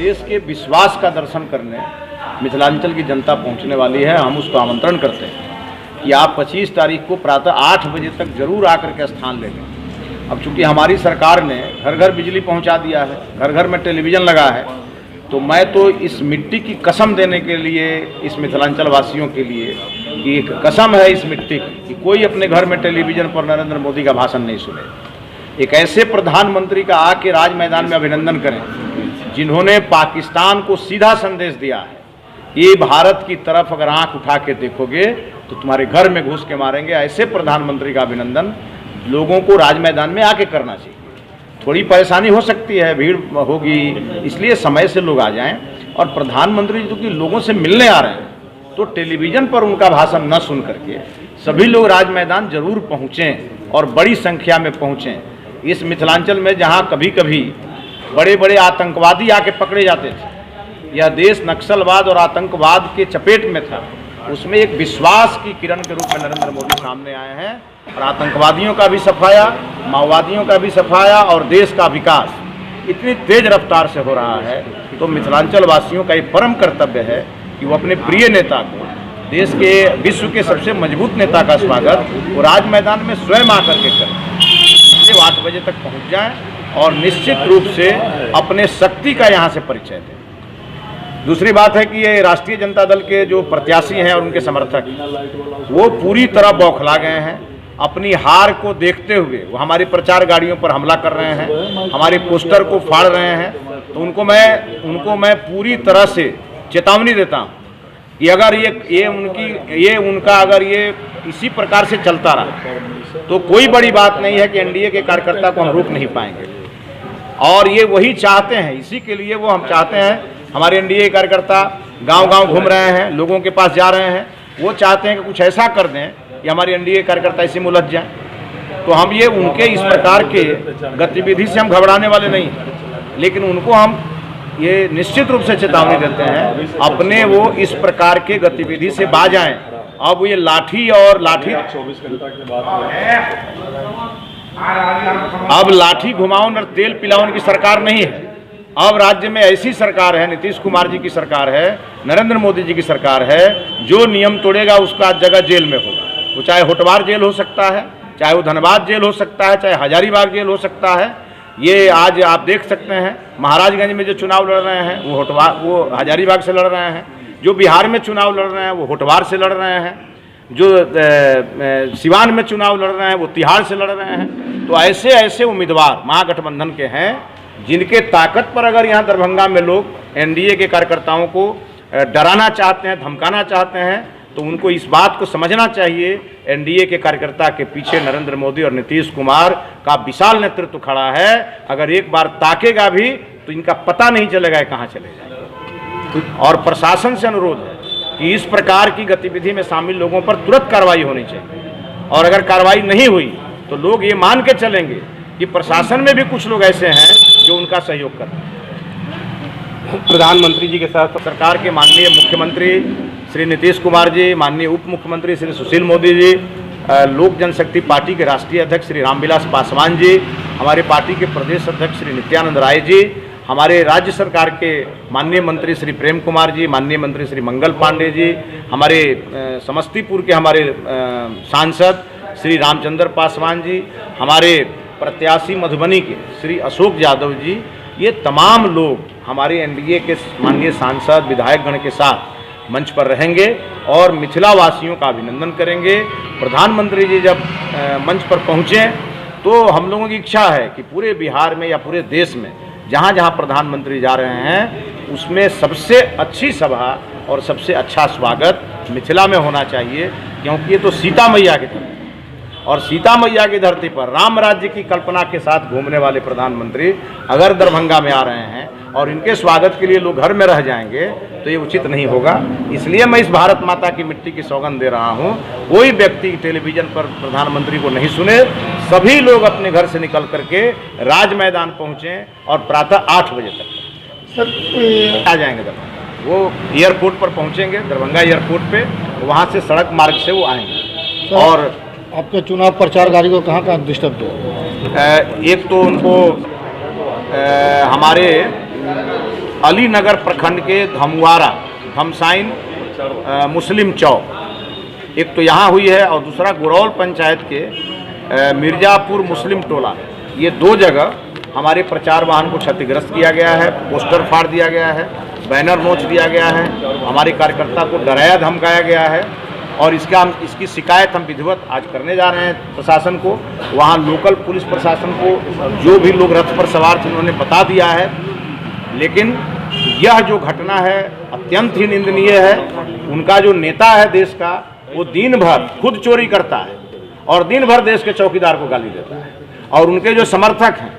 देश के विश्वास का दर्शन करने मिथिलांचल की जनता पहुंचने वाली है। हम उसको आमंत्रण करते हैं कि आप 25 तारीख को प्रातः 8 बजे तक जरूर आकर के स्थान ले लें। अब चूंकि हमारी सरकार ने घर घर बिजली पहुंचा दिया है, घर घर में टेलीविज़न लगा है, तो मैं तो इस मिट्टी की कसम देने के लिए इस मिथिलांचल वासियों के लिए कि एक कसम है इस मिट्टी की कि कोई अपने घर में टेलीविज़न पर नरेंद्र मोदी का भाषण नहीं सुने। एक ऐसे प्रधानमंत्री का आके राज मैदान में अभिनंदन करें जिन्होंने पाकिस्तान को सीधा संदेश दिया है, ये भारत की तरफ अगर आंख उठा के देखोगे तो तुम्हारे घर में घुस के मारेंगे। ऐसे प्रधानमंत्री का अभिनंदन लोगों को राज मैदान में आके करना चाहिए। थोड़ी परेशानी हो सकती है, भीड़ होगी, इसलिए समय से लोग आ जाएं। और प्रधानमंत्री जो कि लोगों से मिलने आ रहे हैं तो टेलीविज़न पर उनका भाषण न सुन करके सभी लोग राज मैदान जरूर पहुँचें और बड़ी संख्या में पहुँचें। इस मिथिलांचल में जहाँ कभी कभी बड़े बड़े आतंकवादी आके पकड़े जाते थे, यह देश नक्सलवाद और आतंकवाद के चपेट में था, उसमें एक विश्वास की किरण के रूप में नरेंद्र मोदी सामने आए हैं और आतंकवादियों का भी सफाया, माओवादियों का भी सफाया और देश का विकास इतनी तेज रफ्तार से हो रहा है। तो मिथिलांचल वासियों का ये परम कर्तव्य है कि वो अपने प्रिय नेता को, देश के विश्व के सबसे मजबूत नेता का स्वागत वो राज मैदान में स्वयं आकर के करें। इसलिए 8 बजे तक पहुँच जाएँ और निश्चित रूप से अपने शक्ति का यहाँ से परिचय दें। दूसरी बात है कि ये राष्ट्रीय जनता दल के जो प्रत्याशी हैं और उनके समर्थक वो पूरी तरह बौखला गए हैं। अपनी हार को देखते हुए वो हमारी प्रचार गाड़ियों पर हमला कर रहे हैं, हमारे पोस्टर को फाड़ रहे हैं। तो उनको मैं पूरी तरह से चेतावनी देता हूँ कि अगर ये उनका अगर ये इसी प्रकार से चलता रहा तो कोई बड़ी बात नहीं है कि एनडीए के कार्यकर्ता को हम रोक नहीं पाएंगे। और ये वही चाहते हैं, इसी के लिए वो हम चाहते हैं। हमारे एनडीए कार्यकर्ता गांव-गांव घूम रहे हैं, लोगों के पास जा रहे हैं, वो चाहते हैं कि कुछ ऐसा कर दें कि हमारे एनडीए कार्यकर्ता इसी में उलझ जाएं। तो हम ये उनके इस प्रकार के गतिविधि से हम घबराने वाले नहीं हैं, लेकिन उनको हम ये निश्चित रूप से चेतावनी देते हैं अपने वो इस प्रकार के गतिविधि से बाज आएं। अब ये लाठी 24 घंटा के बाद अब लाठी घुमाओ न तेल पिलाओ की सरकार नहीं है। अब राज्य में ऐसी सरकार है, नीतीश कुमार जी की सरकार है, नरेंद्र मोदी जी की सरकार है, जो नियम तोड़ेगा उसका जगह जेल में होगा। वो चाहे होटवार जेल हो सकता है, चाहे वो धनबाद जेल हो सकता है, चाहे हजारीबाग जेल हो सकता है। ये आज आप देख सकते हैं महाराजगंज में जो चुनाव लड़ रहे हैं वो हजारीबाग से लड़ रहे हैं, जो बिहार में चुनाव लड़ रहे हैं वो होटवार से लड़ रहे हैं, जो सिवान में चुनाव लड़ रहे हैं वो तिहाड़ से लड़ रहे हैं। तो ऐसे ऐसे उम्मीदवार महागठबंधन के हैं जिनके ताकत पर अगर यहाँ दरभंगा में लोग एनडीए के कार्यकर्ताओं को डराना चाहते हैं, धमकाना चाहते हैं, तो उनको इस बात को समझना चाहिए एनडीए के कार्यकर्ता के पीछे नरेंद्र मोदी और नीतीश कुमार का विशाल नेतृत्व खड़ा है। अगर एक बार ताकेगा भी तो इनका पता नहीं चलेगा कहाँ चले जाएंगे। और प्रशासन से अनुरोध है कि इस प्रकार की गतिविधि में शामिल लोगों पर तुरंत कार्रवाई होनी चाहिए। और अगर कार्रवाई नहीं हुई तो लोग ये मान के चलेंगे कि प्रशासन में भी कुछ लोग ऐसे हैं जो उनका सहयोग करते हैं। प्रधानमंत्री जी के साथ सरकार के माननीय मुख्यमंत्री श्री नीतीश कुमार जी, माननीय उप मुख्यमंत्री श्री सुशील मोदी जी, लोक जनशक्ति पार्टी के राष्ट्रीय अध्यक्ष श्री रामविलास पासवान जी, हमारे पार्टी के प्रदेश अध्यक्ष श्री नित्यानंद राय जी, हमारे राज्य सरकार के माननीय मंत्री श्री प्रेम कुमार जी, माननीय मंत्री श्री मंगल पांडे जी, हमारे समस्तीपुर के हमारे सांसद श्री रामचंद्र पासवान जी, हमारे प्रत्याशी मधुबनी के श्री अशोक यादव जी, ये तमाम लोग हमारे एनडीए के माननीय सांसद विधायकगण के साथ मंच पर रहेंगे और मिथिला वासियों का अभिनंदन करेंगे। प्रधानमंत्री जी जब मंच पर पहुँचें तो हम लोगों की इच्छा है कि पूरे बिहार में या पूरे देश में जहाँ जहाँ प्रधानमंत्री जा रहे हैं उसमें सबसे अच्छी सभा और सबसे अच्छा स्वागत मिथिला में होना चाहिए, क्योंकि ये तो सीता मैया की धरती और सीता मैया की धरती पर राम राज्य की कल्पना के साथ घूमने वाले प्रधानमंत्री अगर दरभंगा में आ रहे हैं और इनके स्वागत के लिए लोग घर में रह जाएंगे तो ये उचित नहीं होगा। इसलिए मैं इस भारत माता की मिट्टी की सौगंध दे रहा हूँ, कोई व्यक्ति टेलीविज़न पर प्रधानमंत्री को नहीं सुने, सभी लोग अपने घर से निकल करके राज मैदान पहुँचें और प्रातः 8 बजे तक आ जाएंगे दरभंगा। वो एयरपोर्ट पर पहुँचेंगे, दरभंगा एयरपोर्ट पे, वहाँ से सड़क मार्ग से वो आएंगे। और आपके चुनाव प्रचार गाड़ी को कहाँ डिस्टर्ब किया? एक तो उनको हमारे अलीनगर प्रखंड के धमुआरा धमसाइन मुस्लिम चौक, एक तो यहाँ हुई है और दूसरा गुरौल पंचायत के मिर्जापुर मुस्लिम टोला। ये 2 जगह हमारे प्रचार वाहन को क्षतिग्रस्त किया गया है, पोस्टर फाड़ दिया गया है, बैनर नोच दिया गया है, हमारे कार्यकर्ता को डराया धमकाया गया है और इसकी शिकायत हम विधिवत आज करने जा रहे हैं प्रशासन को। वहाँ लोकल पुलिस प्रशासन को जो भी लोग रथ पर सवार थे उन्होंने बता दिया है, लेकिन यह जो घटना है अत्यंत ही निंदनीय है। उनका जो नेता है देश का, वो दिन भर खुद चोरी करता है और दिन भर देश के चौकीदार को गाली देता है, और उनके जो समर्थक हैं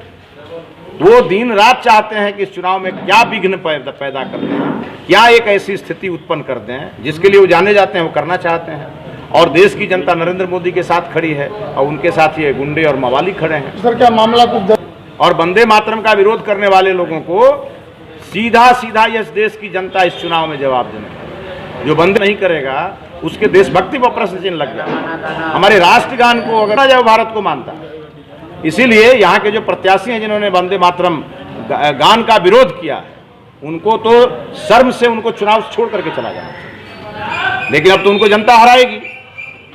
वो दिन रात चाहते हैं कि इस चुनाव में क्या विघ्न पैदा कर दें, क्या एक ऐसी स्थिति उत्पन्न कर दें जिसके लिए वो जाने जाते हैं, वो करना चाहते हैं। और देश की जनता नरेंद्र मोदी के साथ खड़ी है और उनके साथ ये गुंडे और मवाली खड़े हैं। सर क्या मामला कुछ और वंदे मातरम का विरोध करने वाले लोगों को सीधा सीधा इस देश की जनता इस चुनाव में जवाब देने, जो वंदे नहीं करेगा उसके देशभक्ति पर प्रश्न चिन्ह लग जाए। हमारे राष्ट्रगान को अगर जब भारत को मानता है, इसीलिए यहाँ के जो प्रत्याशी हैं जिन्होंने वंदे मातरम गान का विरोध किया है, उनको तो शर्म से उनको चुनाव छोड़ करके चला जाना चाहिए। लेकिन अब तो उनको जनता हराएगी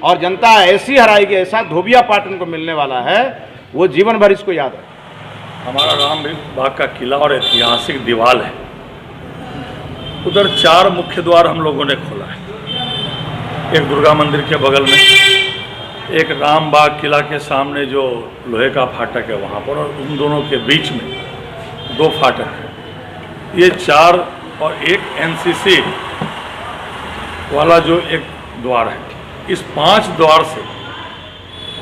और जनता ऐसी हराएगी, ऐसा धोबिया पाठ उनको मिलने वाला है, वो जीवन भर इसको याद रहे। हमारा राम बाग का किला और ऐतिहासिक दीवार है, उधर 4 मुख्य द्वार हम लोगों ने खोला है। एक दुर्गा मंदिर के बगल में, एक राम बाग किला के सामने जो लोहे का फाटक है वहाँ पर, और उन दोनों के बीच में 2 फाटक है। ये 4 और एक NCC वाला जो एक द्वार है, इस 5 द्वार से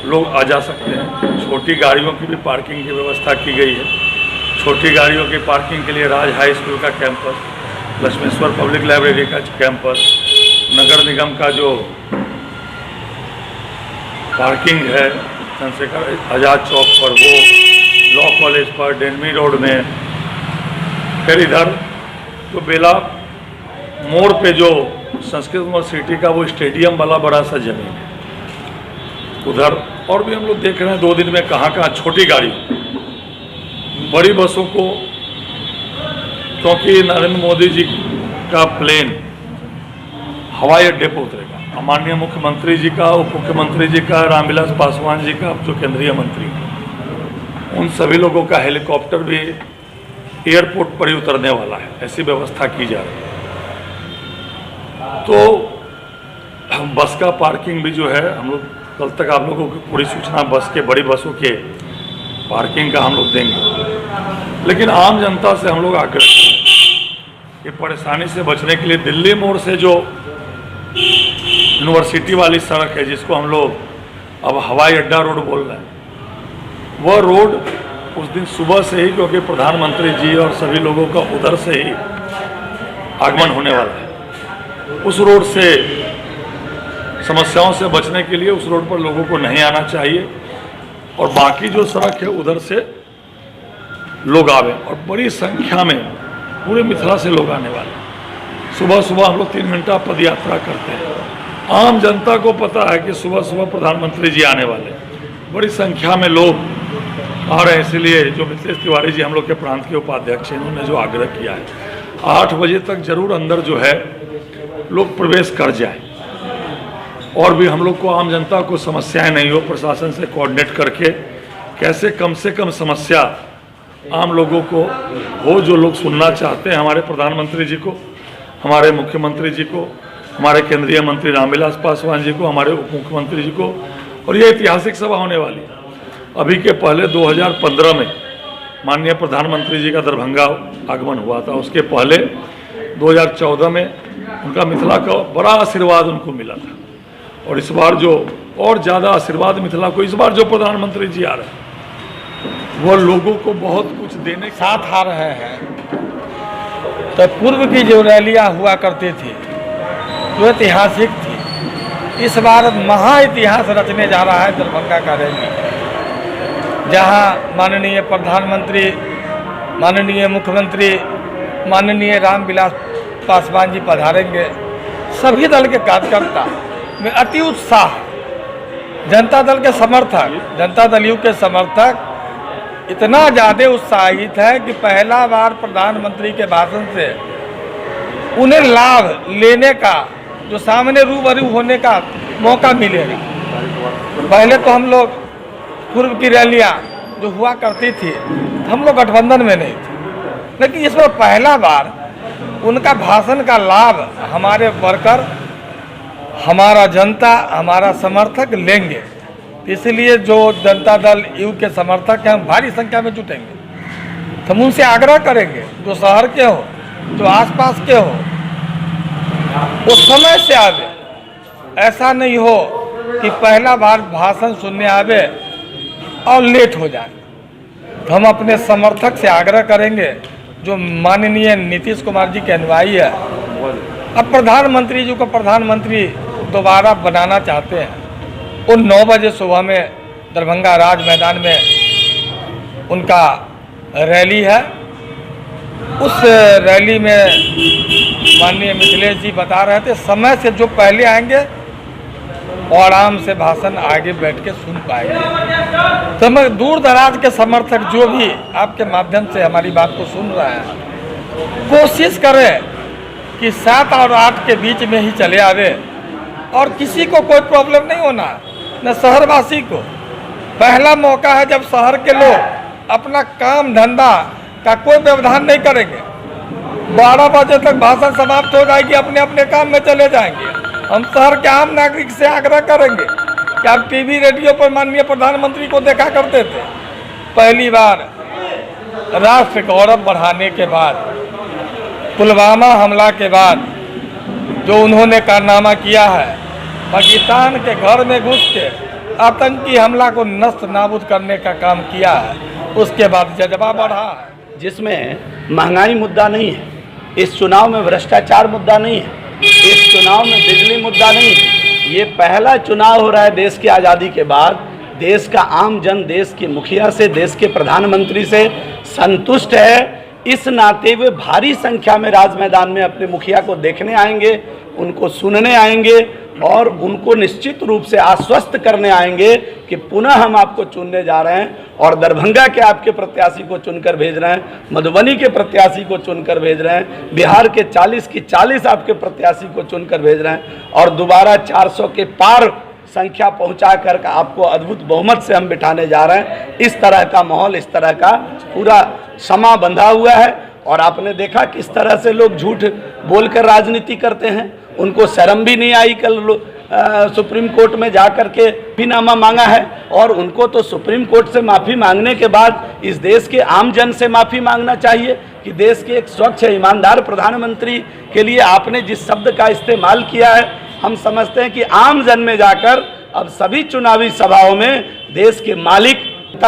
लोग आ जा सकते हैं। छोटी गाड़ियों की भी पार्किंग की व्यवस्था की गई है। छोटी गाड़ियों की पार्किंग के लिए राज हाई स्कूल का कैंपस, लक्ष्मेश्वर पब्लिक लाइब्रेरी का कैंपस, नगर निगम का जो पार्किंग है चंद्रशेखर आज़ाद चौक पर, वो लॉ कॉलेज पर, डेनमी रोड में, फिर इधर जो बेला मोड़ पे जो संस्कृत यूनिवर्सिटी का वो स्टेडियम वाला बड़ा सा जमीन है उधर। और भी हम लोग देख रहे हैं 2 दिन में कहाँ कहाँ छोटी गाड़ी, बड़ी बसों को, क्योंकि नरेंद्र मोदी जी का प्लेन हवाई अड्डे पर उतरेगा। माननीय मुख्यमंत्री जी का, उप मुख्यमंत्री जी का, रामविलास पासवान जी का जो केंद्रीय मंत्री, उन सभी लोगों का हेलीकॉप्टर भी एयरपोर्ट पर ही उतरने वाला है, ऐसी व्यवस्था की जा रही है। तो बस का पार्किंग भी जो है, हम लोग कल तक आप लोगों को पूरी सूचना बस के, बड़ी बसों के पार्किंग का हम लोग देंगे। लेकिन आम जनता से हम लोग आग्रह कि परेशानी से बचने के लिए दिल्ली मोड़ से जो यूनिवर्सिटी वाली सड़क है, जिसको हम लोग अब हवाई अड्डा रोड बोल रहे हैं, वह रोड उस दिन सुबह से ही, क्योंकि प्रधानमंत्री जी और सभी लोगों का उधर से ही आगमन होने वाला है, उस रोड से समस्याओं से बचने के लिए उस रोड पर लोगों को नहीं आना चाहिए और बाकी जो सड़क है उधर से लोग आवे। और बड़ी संख्या में पूरे मिथिला से लोग आने वाले। सुबह सुबह हम लोग 3 घंटा पद यात्रा करते हैं। आम जनता को पता है कि सुबह सुबह प्रधानमंत्री जी आने वाले, बड़ी संख्या में लोग आ रहे हैं। इसलिए जो मिथिलेश तिवारी जी हम लोग के प्रांत के उपाध्यक्ष हैं, इन्होंने जो आग्रह किया है 8 बजे तक जरूर अंदर जो है लोग प्रवेश कर जाए, और भी हम लोग को, आम जनता को समस्याएं नहीं हो, प्रशासन से कोऑर्डिनेट करके कैसे कम से कम समस्या आम लोगों को हो, जो लोग सुनना चाहते हैं हमारे प्रधानमंत्री जी को, हमारे मुख्यमंत्री जी को, हमारे केंद्रीय मंत्री रामविलास पासवान जी को, हमारे उप मुख्यमंत्री जी को। और ये ऐतिहासिक सभा होने वाली है। अभी के पहले 2015 में माननीय प्रधानमंत्री जी का दरभंगा आगमन हुआ था, उसके पहले 2014 में उनका मिथिला का बड़ा आशीर्वाद उनको मिला था, और इस बार जो और ज़्यादा आशीर्वाद मिथिला को, इस बार जो प्रधानमंत्री जी आ रहे हैं वो लोगों को बहुत कुछ देने के साथ आ रहे हैं। तो पूर्व की जो रैलियां हुआ करती थी वो ऐतिहासिक थी। इस बार महा इतिहास रचने जा रहा है दरभंगा का रैली, जहां माननीय प्रधानमंत्री, माननीय मुख्यमंत्री, माननीय रामविलास पासवान जी पधारेंगे। सभी दल के कार्यकर्ता में अति उत्साह, जनता दल के समर्थक, जनता दलियों के समर्थक इतना ज़्यादा उत्साहित है कि पहला बार प्रधानमंत्री के भाषण से उन्हें लाभ लेने का, जो सामने रूबरू होने का मौका मिलेगा। पहले तो हम लोग पूर्व की रैलियाँ जो हुआ करती थी, हम लोग गठबंधन में नहीं थे, लेकिन इस बार पहला बार उनका भाषण का लाभ हमारे वर्कर, हमारा जनता, हमारा समर्थक लेंगे। इसलिए जो जनता दल यू के समर्थक हैं, हम भारी संख्या में जुटेंगे। हम उनसे आग्रह करेंगे, जो शहर के हो, जो आसपास के हो, वो समय से आवे। ऐसा नहीं हो कि पहला बार भाषण सुनने आवे और लेट हो जाए। तो हम अपने समर्थक से आग्रह करेंगे, जो माननीय नीतीश कुमार जी के अनुयायी है, अब प्रधानमंत्री जी को प्रधानमंत्री दोबारा बनाना चाहते हैं, वो 9 बजे सुबह में दरभंगा राज मैदान में उनका रैली है। उस रैली में माननीय मिथिलेश जी बता रहे थे, समय से जो पहले आएंगे और आराम से भाषण आगे बैठ के सुन पाएंगे। तो मैं दूर दराज के समर्थक जो भी आपके माध्यम से हमारी बात को सुन रहे हैं, कोशिश करें कि 7 और 8 के बीच में ही चले आवे, और किसी को कोई प्रॉब्लम नहीं होना, न शहरवासी को। पहला मौका है जब शहर के लोग अपना काम धंधा का कोई व्यवधान नहीं करेंगे। 12 बजे तक भाषण समाप्त हो जाएगी, अपने अपने काम में चले जाएंगे। हम शहर के आम नागरिक से आग्रह करेंगे कि आप टीवी रेडियो पर माननीय प्रधानमंत्री को देखा करते थे। पहली बार राष्ट्र गौरव बढ़ाने के बाद, पुलवामा हमला के बाद जो उन्होंने कारनामा किया है, पाकिस्तान के घर में घुस के आतंकी हमला को नष्ट नाबूद करने का काम किया है, उसके बाद जज्बा बढ़ा है। जिसमें महंगाई मुद्दा नहीं है, इस चुनाव में भ्रष्टाचार मुद्दा नहीं है, इस चुनाव में बिजली मुद्दा नहीं है। ये पहला चुनाव हो रहा है देश की आज़ादी के बाद। देश का आम जन देश के मुखिया से, देश के प्रधानमंत्री से संतुष्ट है। इस नाते वे भारी संख्या में राज मैदान में अपने मुखिया को देखने आएंगे, उनको सुनने आएंगे और उनको निश्चित रूप से आश्वस्त करने आएंगे कि पुनः हम आपको चुनने जा रहे हैं, और दरभंगा के आपके प्रत्याशी को चुनकर भेज रहे हैं, मधुबनी के प्रत्याशी को चुनकर भेज रहे हैं, बिहार के 40 की 40 आपके प्रत्याशी को चुनकर भेज रहे हैं, और दोबारा 400 के पार संख्या पहुंचा कर आपको अद्भुत बहुमत से हम बिठाने जा रहे हैं। इस तरह का माहौल, इस तरह का पूरा समा बंधा हुआ है। और आपने देखा किस तरह से लोग झूठ बोलकर राजनीति करते हैं। उनको शर्म भी नहीं आई, कल सुप्रीम कोर्ट में जाकर के माफीनामा मांगा है, और उनको तो सुप्रीम कोर्ट से माफ़ी मांगने के बाद इस देश के आम जन से माफ़ी मांगना चाहिए कि देश के एक स्वच्छ ईमानदार प्रधानमंत्री के लिए आपने जिस शब्द का इस्तेमाल किया है, हम समझते हैं कि आम जन में जाकर अब सभी चुनावी सभाओं में देश के मालिक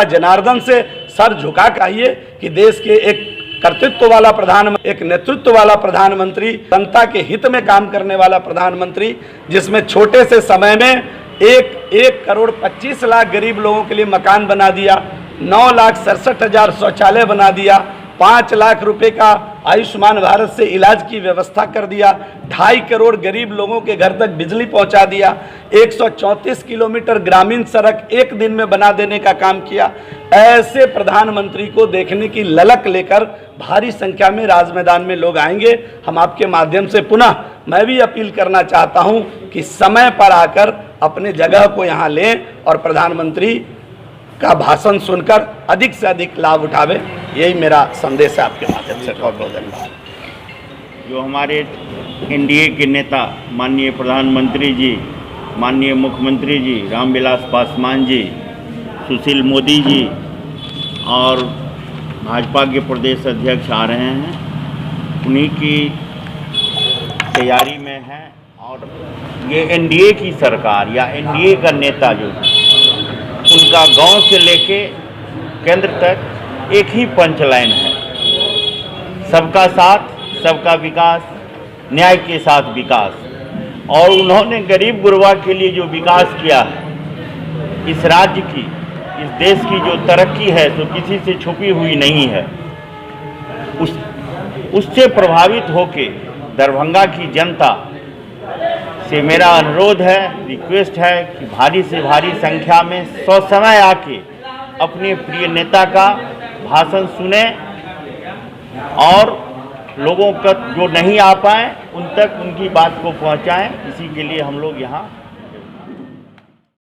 जनार्दन से सर झुका चाहिए कि देश के एक कर्तृत्व वाला प्रधानमंत्री, एक नेतृत्व वाला प्रधानमंत्री, जनता के हित में काम करने वाला प्रधानमंत्री, जिसमें छोटे से समय में 1 करोड़ 25 लाख गरीब लोगों के लिए मकान बना दिया, 9,67,000 शौचालय बना दिया, 5 लाख रुपए का आयुष्मान भारत से इलाज की व्यवस्था कर दिया, 2.5 करोड़ गरीब लोगों के घर तक बिजली पहुंचा दिया, 134 किलोमीटर ग्रामीण सड़क एक दिन में बना देने का काम किया। ऐसे प्रधानमंत्री को देखने की ललक लेकर भारी संख्या में राज मैदान में लोग आएंगे। हम आपके माध्यम से पुनः मैं भी अपील करना चाहता हूं कि समय पर आकर अपने जगह को यहाँ लें और प्रधानमंत्री का भाषण सुनकर अधिक से अधिक लाभ उठावे। यही मेरा संदेश है आपके माध्यम से। बहुत बहुत धन्यवाद। जो हमारे एनडीए के नेता माननीय प्रधानमंत्री जी, माननीय मुख्यमंत्री जी रामविलास पासवान जी, सुशील मोदी जी और भाजपा के प्रदेश अध्यक्ष आ रहे हैं, उन्हीं की तैयारी में है। और ये एनडीए की सरकार या एनडीए का नेता जो है, उनका गांव से लेके केंद्र तक एक ही पंचलाइन है, सबका साथ, सबका विकास, न्याय के साथ विकास। और उन्होंने गरीब गुरबा के लिए जो विकास किया है, इस राज्य की, इस देश की जो तरक्की है तो किसी से छुपी हुई नहीं है। उससे प्रभावित होके दरभंगा की जनता से मेरा अनुरोध है, रिक्वेस्ट है कि भारी से भारी संख्या में ससमय आके अपने प्रिय नेता का भाषण सुने और लोगों का जो नहीं आ पाए उन तक उनकी बात को पहुंचाएं। इसी के लिए हम लोग यहाँ